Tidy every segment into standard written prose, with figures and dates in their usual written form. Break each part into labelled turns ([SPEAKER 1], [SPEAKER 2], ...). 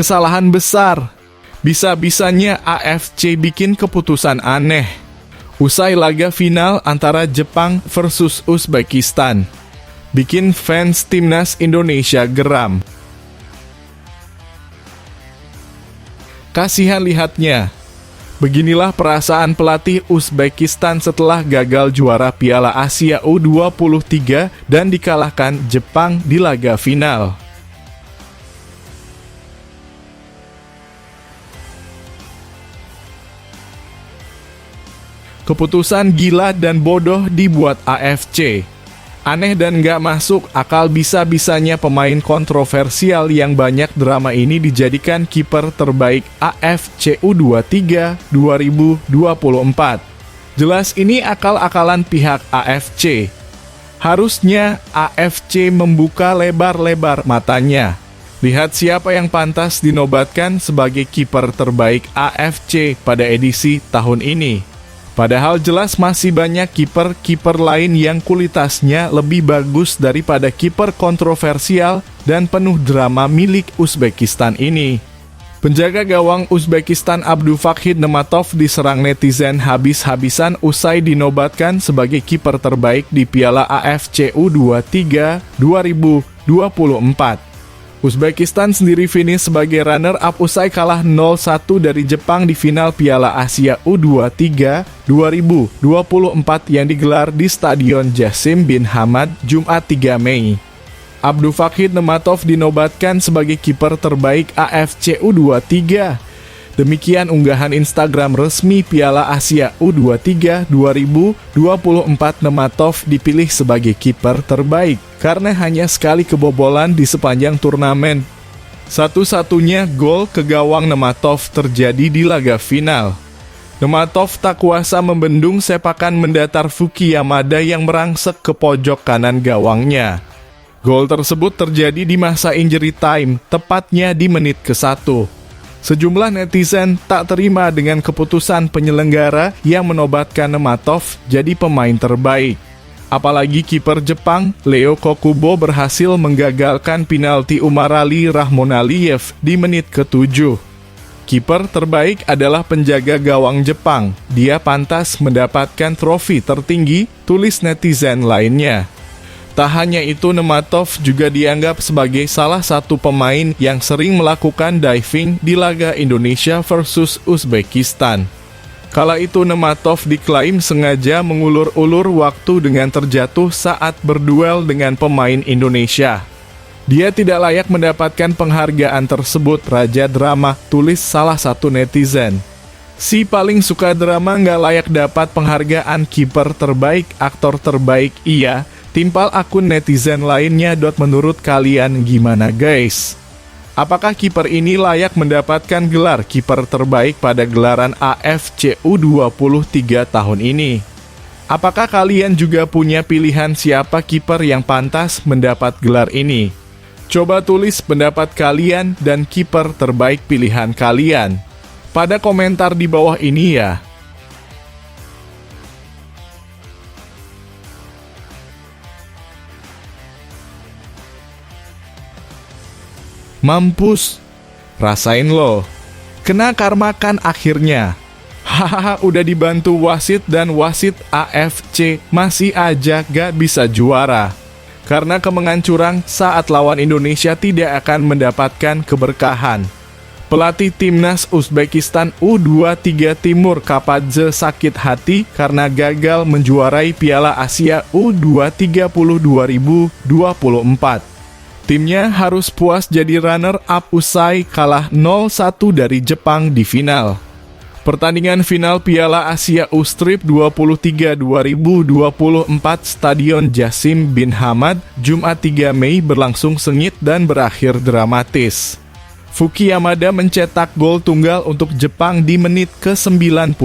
[SPEAKER 1] Kesalahan besar. Bisa-bisanya AFC bikin keputusan aneh. Usai laga final antara Jepang versus Uzbekistan, bikin fans timnas Indonesia geram. Kasihan lihatnya. Beginilah perasaan pelatih Uzbekistan setelah gagal juara Piala Asia U23 dan dikalahkan Jepang di laga final. Keputusan gila dan bodoh dibuat AFC. Aneh dan gak masuk akal bisa-bisanya pemain kontroversial yang banyak drama ini dijadikan kiper terbaik AFC U23 2024. Jelas ini akal-akalan pihak AFC. Harusnya AFC membuka lebar-lebar matanya. Lihat siapa yang pantas dinobatkan sebagai kiper terbaik AFC pada edisi tahun ini. Padahal jelas masih banyak kiper-kiper lain yang kualitasnya lebih bagus daripada kiper kontroversial dan penuh drama milik Uzbekistan ini. Penjaga gawang Uzbekistan Abdulfakid Nematov diserang netizen habis-habisan usai dinobatkan sebagai kiper terbaik di Piala AFC U23 2024. Uzbekistan sendiri finish sebagai runner-up usai kalah 0-1 dari Jepang di final Piala Asia U23 2024 yang digelar di Stadion Jassim bin Hamad, Jumat 3 Mei. Abdulfakid Nematov dinobatkan sebagai kiper terbaik AFC U23. Demikian unggahan Instagram resmi Piala Asia U23 2024. Nematov dipilih sebagai kiper terbaik karena hanya sekali kebobolan di sepanjang turnamen. Satu-satunya gol ke gawang Nematov terjadi di laga final. Nematov tak kuasa membendung sepakan mendatar Fuki Yamada yang merangsek ke pojok kanan gawangnya. Gol tersebut terjadi di masa injury time, tepatnya di menit ke-1. Sejumlah netizen tak terima dengan keputusan penyelenggara yang menobatkan Nematov jadi pemain terbaik. Apalagi kiper Jepang, Leo Kokubo berhasil menggagalkan penalti Umarali Rahmonaliev di menit ke-7. Kiper terbaik adalah penjaga gawang Jepang. Dia pantas mendapatkan trofi tertinggi, tulis netizen lainnya. Tak hanya itu, Nematov juga dianggap sebagai salah satu pemain yang sering melakukan diving di laga Indonesia versus Uzbekistan. Kala itu Nematov diklaim sengaja mengulur-ulur waktu dengan terjatuh saat berduel dengan pemain Indonesia. Dia tidak layak mendapatkan penghargaan tersebut, Raja Drama, tulis salah satu netizen. Si paling suka drama nggak layak dapat penghargaan kiper terbaik, aktor terbaik, iya. Timpal akun netizen lainnya. Menurut kalian gimana guys? Apakah kiper ini layak mendapatkan gelar kiper terbaik pada gelaran AFC U23 tahun ini? Apakah kalian juga punya pilihan siapa kiper yang pantas mendapat gelar ini? Coba tulis pendapat kalian dan kiper terbaik pilihan kalian pada komentar di bawah ini ya. Mampus, rasain lo. Kena karma kan akhirnya. Hahaha, udah dibantu wasit dan wasit AFC masih aja gak bisa juara. Karena kemenangan curang saat lawan Indonesia tidak akan mendapatkan keberkahan. Pelatih timnas Uzbekistan U23 Timur Kapadze sakit hati karena gagal menjuarai Piala Asia U23 2024. Timnya harus puas jadi runner-up usai kalah 0-1 dari Jepang di final. Pertandingan final Piala Asia U23 2024 Stadion Jassim bin Hamad, Jumat 3 Mei berlangsung sengit dan berakhir dramatis. Fuki Yamada mencetak gol tunggal untuk Jepang di menit ke-91.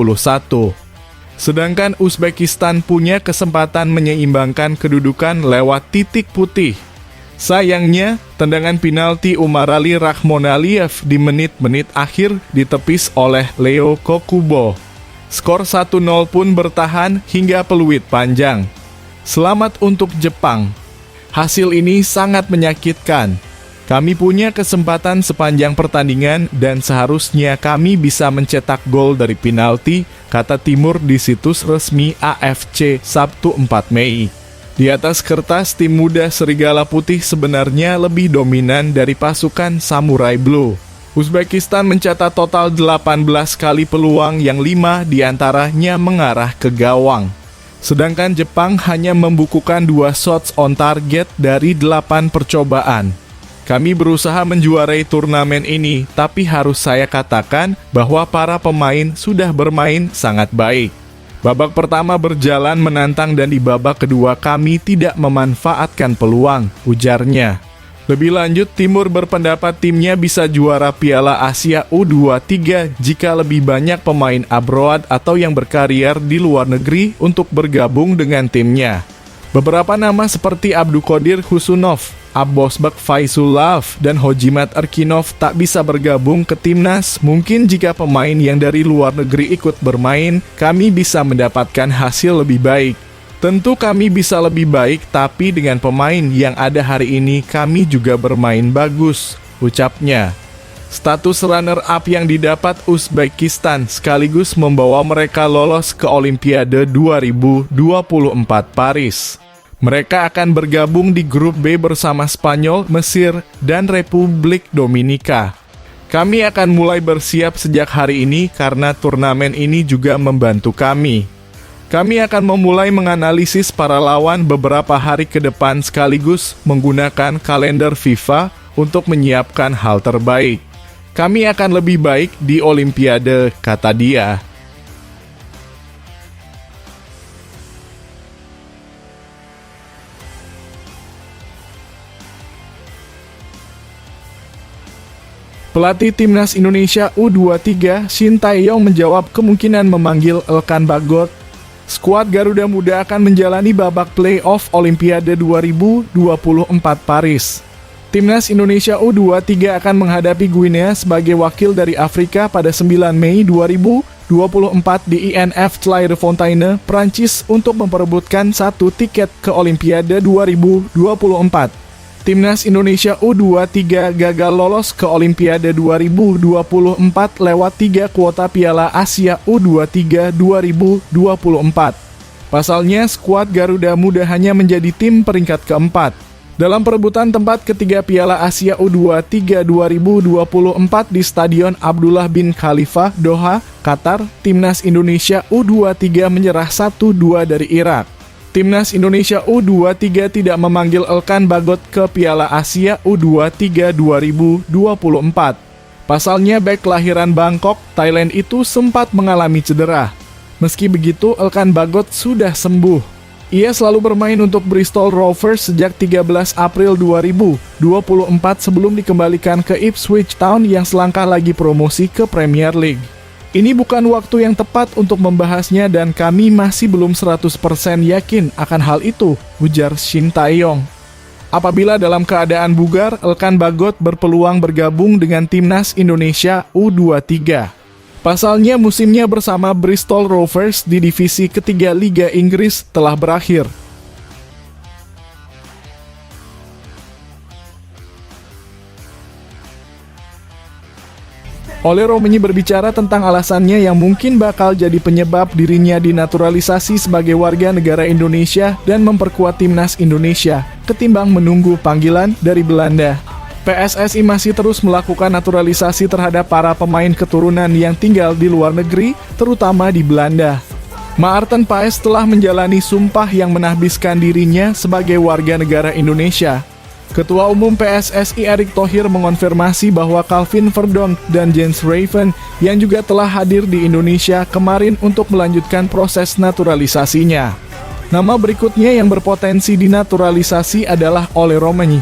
[SPEAKER 1] Sedangkan Uzbekistan punya kesempatan menyeimbangkan kedudukan lewat titik putih. Sayangnya, tendangan penalti Umarali Rahmonaliev di menit-menit akhir ditepis oleh Leo Kokubo. Skor 1-0 pun bertahan hingga peluit panjang. Selamat untuk Jepang. Hasil ini sangat menyakitkan. Kami punya kesempatan sepanjang pertandingan dan seharusnya kami bisa mencetak gol dari penalti, kata Timur di situs resmi AFC Sabtu 4 Mei. Di atas kertas, tim muda Serigala Putih sebenarnya lebih dominan dari pasukan Samurai Blue. Uzbekistan mencatat total 18 kali peluang yang 5 diantaranya mengarah ke gawang. Sedangkan Jepang hanya membukukan 2 shots on target dari 8 percobaan. Kami berusaha menjuarai turnamen ini, tapi harus saya katakan bahwa para pemain sudah bermain sangat baik. Babak pertama berjalan menantang dan di babak kedua kami tidak memanfaatkan peluang, ujarnya. Lebih lanjut, Timur berpendapat timnya bisa juara Piala Asia U23 jika lebih banyak pemain abroad atau yang berkarier di luar negeri untuk bergabung dengan timnya. Beberapa nama seperti Abduqodir Husunov, Abbosbek Faisulov, dan Hojimat Erkinov tak bisa bergabung ke timnas. Mungkin jika pemain yang dari luar negeri ikut bermain, kami bisa mendapatkan hasil lebih baik. Tentu kami bisa lebih baik, tapi dengan pemain yang ada hari ini kami juga bermain bagus, ucapnya. Status runner-up yang didapat Uzbekistan sekaligus membawa mereka lolos ke Olimpiade 2024 Paris. Mereka akan bergabung di grup B bersama Spanyol, Mesir, dan Republik Dominika. Kami akan mulai bersiap sejak hari ini karena turnamen ini juga membantu kami. Kami akan memulai menganalisis para lawan beberapa hari ke depan sekaligus menggunakan kalender FIFA untuk menyiapkan hal terbaik. Kami akan lebih baik di Olimpiade, kata dia. Pelatih Timnas Indonesia U23, Shin Tae-yong menjawab kemungkinan memanggil Elkan Bagot. Skuad Garuda Muda akan menjalani babak play-off Olimpiade 2024 Paris. Timnas Indonesia U23 akan menghadapi Guinea sebagai wakil dari Afrika pada 9 Mei 2024 di INF Clairefontaine, Prancis untuk memperebutkan satu tiket ke Olimpiade 2024. Timnas Indonesia U23 gagal lolos ke Olimpiade 2024 lewat 3 kuota Piala Asia U23 2024. Pasalnya, skuad Garuda Muda hanya menjadi tim peringkat keempat. Dalam perebutan tempat ketiga Piala Asia U23 2024 di Stadion Abdullah bin Khalifa, Doha, Qatar, Timnas Indonesia U23 menyerah 1-2 dari Irak. Timnas Indonesia U23 tidak memanggil Elkan Bagot ke Piala Asia U23 2024. Pasalnya, bek kelahiran Bangkok, Thailand itu sempat mengalami cedera. Meski begitu, Elkan Bagot sudah sembuh. Ia selalu bermain untuk Bristol Rovers sejak 13 April 2024 sebelum dikembalikan ke Ipswich Town yang selangkah lagi promosi ke Premier League. Ini bukan waktu yang tepat untuk membahasnya dan kami masih belum 100% yakin akan hal itu, ujar Shin Tae-yong. Apabila dalam keadaan bugar, Elkan Bagot berpeluang bergabung dengan Timnas Indonesia U23. Pasalnya musimnya bersama Bristol Rovers di divisi ketiga Liga Inggris telah berakhir. Ole Romenyi berbicara tentang alasannya yang mungkin bakal jadi penyebab dirinya dinaturalisasi sebagai warga negara Indonesia dan memperkuat Timnas Indonesia, ketimbang menunggu panggilan dari Belanda. PSSI masih terus melakukan naturalisasi terhadap para pemain keturunan yang tinggal di luar negeri, terutama di Belanda. Maarten Paes telah menjalani sumpah yang menahbiskan dirinya sebagai warga negara Indonesia. Ketua Umum PSSI Erick Thohir mengonfirmasi bahwa Calvin Verdonk dan Jens Raven yang juga telah hadir di Indonesia kemarin untuk melanjutkan proses naturalisasinya. Nama berikutnya yang berpotensi dinaturalisasi adalah Ole Romenyi.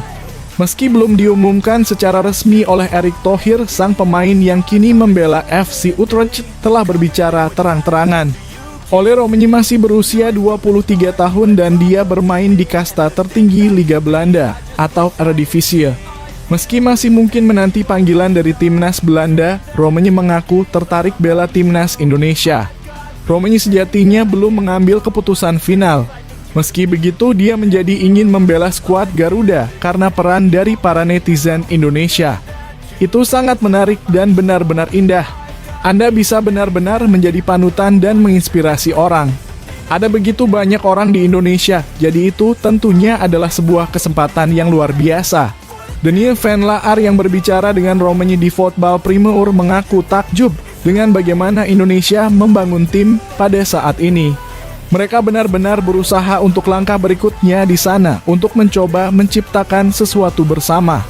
[SPEAKER 1] Meski belum diumumkan secara resmi oleh Erick Thohir, sang pemain yang kini membela FC Utrecht telah berbicara terang-terangan. Ole Romenyi masih berusia 23 tahun dan dia bermain di kasta tertinggi Liga Belanda atau Eredivisie. Meski masih mungkin menanti panggilan dari Timnas Belanda, Romenyi mengaku tertarik bela Timnas Indonesia. Romenyi sejatinya belum mengambil keputusan final. Meski begitu, dia menjadi ingin membela skuad Garuda karena peran dari para netizen Indonesia. Itu sangat menarik dan benar-benar indah. Anda bisa benar-benar menjadi panutan dan menginspirasi orang. Ada begitu banyak orang di Indonesia, jadi itu tentunya adalah sebuah kesempatan yang luar biasa. Daniel Van Laar yang berbicara dengan Romani di Voetbal Primeur mengaku takjub dengan bagaimana Indonesia membangun tim pada saat ini. Mereka benar-benar berusaha untuk langkah berikutnya di sana untuk mencoba menciptakan sesuatu bersama.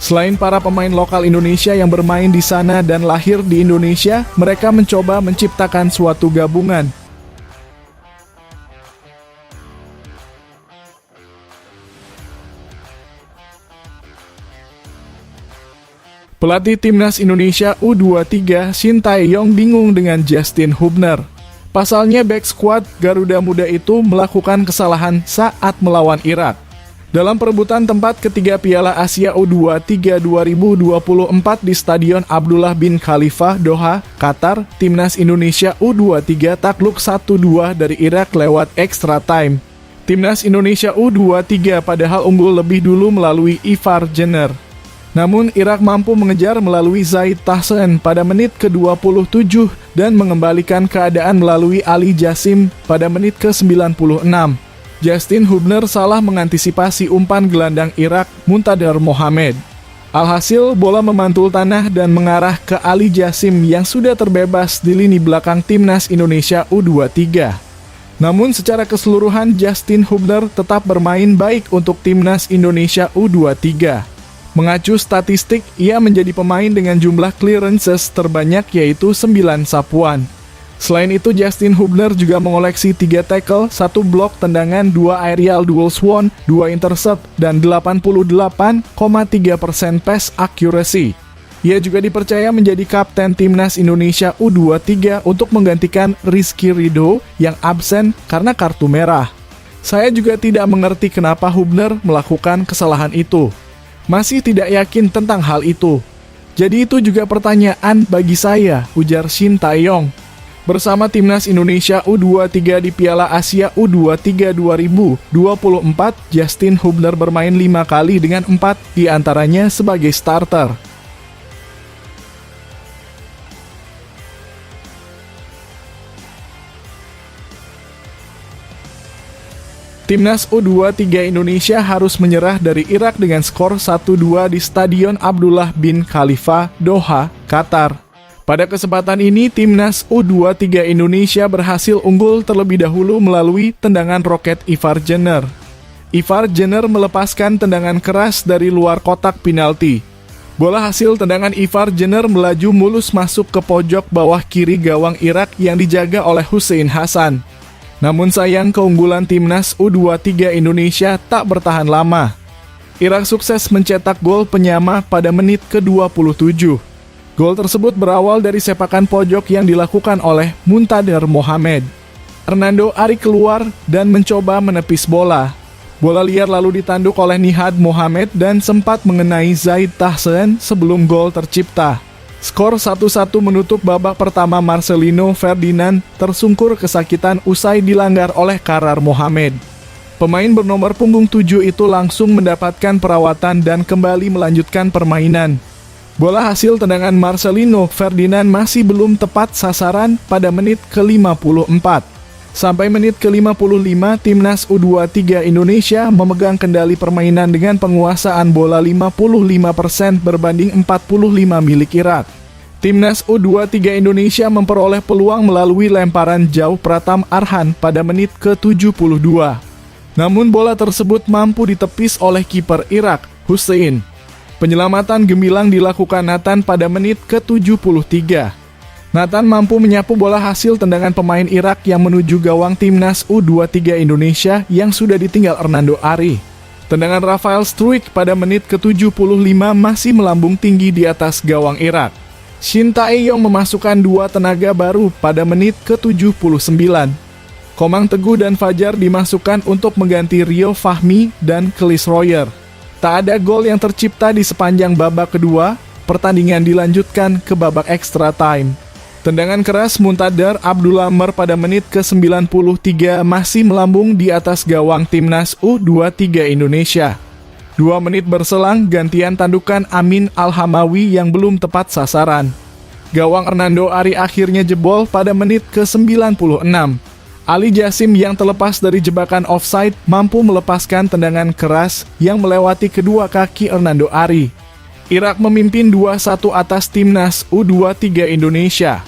[SPEAKER 1] Selain para pemain lokal Indonesia yang bermain di sana dan lahir di Indonesia, mereka mencoba menciptakan suatu gabungan. Pelatih Timnas Indonesia U23 Shin Tae-yong bingung dengan Justin Hubner. Pasalnya back squad Garuda Muda itu melakukan kesalahan saat melawan Irak. Dalam perebutan tempat ketiga Piala Asia U23 2024 di Stadion Abdullah bin Khalifa, Doha, Qatar, Timnas Indonesia U23 takluk 1-2 dari Irak lewat extra time. Timnas Indonesia U23 padahal unggul lebih dulu melalui Ivar Jenner. Namun Irak mampu mengejar melalui Zaid Tahsen pada menit ke-27 dan mengembalikan keadaan melalui Ali Jassim pada menit ke-96. Justin Hubner salah mengantisipasi umpan gelandang Irak Muntadhar Mohamed. Alhasil bola memantul tanah dan mengarah ke Ali Jassim yang sudah terbebas di lini belakang Timnas Indonesia U23. Namun secara keseluruhan Justin Hubner tetap bermain baik untuk Timnas Indonesia U23. Mengacu statistik, ia menjadi pemain dengan jumlah clearances terbanyak yaitu 9 sapuan. Selain itu, Justin Hubner juga mengoleksi 3 tackle, 1 blok tendangan, 2 aerial duels won, 2 intercept, dan 88,3% pass accuracy. Ia juga dipercaya menjadi kapten Timnas Indonesia U23 untuk menggantikan Rizky Ridho yang absen karena kartu merah. Saya juga tidak mengerti kenapa Hubner melakukan kesalahan itu. Masih tidak yakin tentang hal itu. Jadi itu juga pertanyaan bagi saya, ujar Shin Tae-yong. Bersama Timnas Indonesia U23 di Piala Asia U23 2024, Justin Hubner bermain 5 kali dengan 4 diantaranya sebagai starter. Timnas U23 Indonesia harus menyerah dari Irak dengan skor 1-2 di Stadion Abdullah bin Khalifa, Doha, Qatar. Pada kesempatan ini, Timnas U23 Indonesia berhasil unggul terlebih dahulu melalui tendangan roket Ivar Jenner. Ivar Jenner melepaskan tendangan keras dari luar kotak penalti. Bola hasil tendangan Ivar Jenner melaju mulus masuk ke pojok bawah kiri gawang Irak yang dijaga oleh Hussein Hassan. Namun sayang keunggulan Timnas U23 Indonesia tak bertahan lama. Irak sukses mencetak gol penyama pada menit ke-27. Gol tersebut berawal dari sepakan pojok yang dilakukan oleh Muntadhar Mohamed. Hernando Ari keluar dan mencoba menepis bola. Bola liar lalu ditanduk oleh Nihad Mohamed dan sempat mengenai Zaid Tahsen sebelum gol tercipta. Skor 1-1 menutup babak pertama. Marcelino Ferdinand tersungkur kesakitan usai dilanggar oleh Karar Mohamed. Pemain bernomor punggung 7 itu langsung mendapatkan perawatan dan kembali melanjutkan permainan. Bola hasil tendangan Marcelino Ferdinand masih belum tepat sasaran pada menit ke-54. Sampai menit ke-55, Timnas U23 Indonesia memegang kendali permainan dengan penguasaan bola 55% berbanding 45 milik Irak. Timnas U23 Indonesia memperoleh peluang melalui lemparan jauh Pratam Arhan pada menit ke-72. Namun bola tersebut mampu ditepis oleh kiper Irak, Hussein. Penyelamatan gemilang dilakukan Nathan pada menit ke-73. Nathan mampu menyapu bola hasil tendangan pemain Irak yang menuju gawang Timnas U23 Indonesia yang sudah ditinggal Hernando Ari. Tendangan Rafael Struijk pada menit ke-75 masih melambung tinggi di atas gawang Irak. Shin Tae-yong memasukkan 2 tenaga baru pada menit ke-79. Komang Teguh dan Fajar dimasukkan untuk mengganti Rio Fahmi dan Kelis Royer. Tak ada gol yang tercipta di sepanjang babak kedua, pertandingan dilanjutkan ke babak extra time. Tendangan keras Muntadar Abdullamar pada menit ke-93 masih melambung di atas gawang timnas U23 Indonesia. 2 menit berselang, gantian tandukan Amin Al-Hamawi yang belum tepat sasaran. Gawang Hernando Ari akhirnya jebol pada menit ke-96. Ali Jasim yang terlepas dari jebakan offside mampu melepaskan tendangan keras yang melewati kedua kaki Hernando Ari. Irak memimpin 2-1 atas timnas U23 Indonesia.